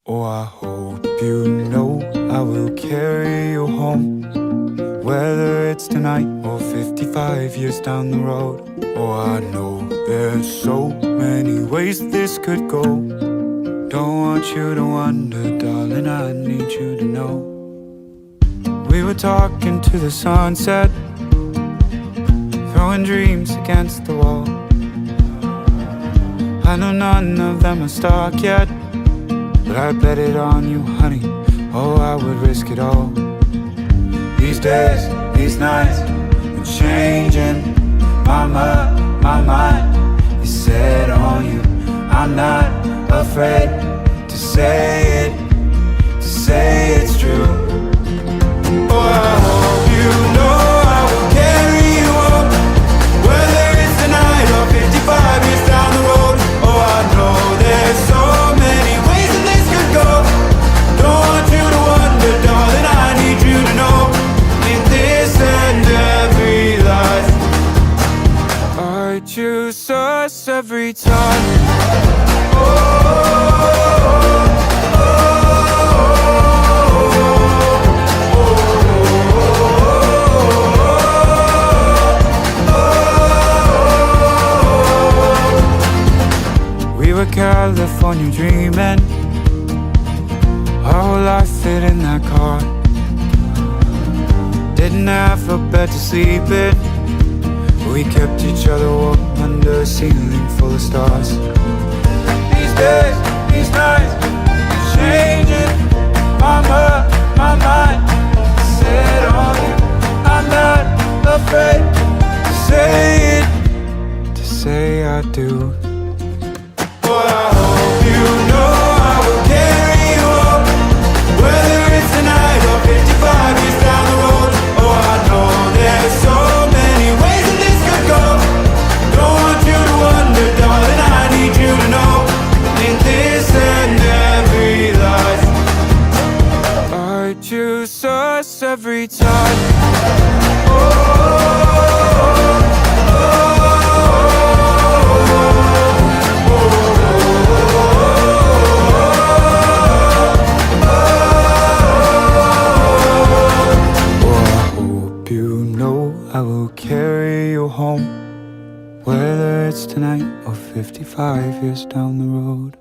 Oh, I hope you know I will carry you home, whether it's tonight or 55 years down the road. Oh, I know there's so many ways this could go. Don't want you to wonder, darling, I need you to know. We were talking to the sunset, throwing dreams against the wall. I know none of them are stuck yet, but I bet it on you, honey. Oh, I would risk it all. These days, these nights, I'm changing my mind is set on you. I'm not afraid to say it's true. Oh, I hope you know I will carry you home, whether it's tonight or 55 years down the road. Oh, I know there's so many ways that this could go. Don't want you to wonder, darling, I need you to know. In this and every life, I choose us every time. We were California dreaming, our whole life fit in that car. Didn't have a bed to sleep in, but we kept each other warm under a ceiling full of stars. These days, these nights, changing my mind set on you. I'm not afraid to say I do. But I hope you know I will carry you home, whether it's tonight or 55 years down the road. Oh, I know there's so many ways that this could go. Don't want you to wonder, darling, I need you to know. In this and every life, I choose us every time. I will carry you home, whether it's tonight or 55 years down the road.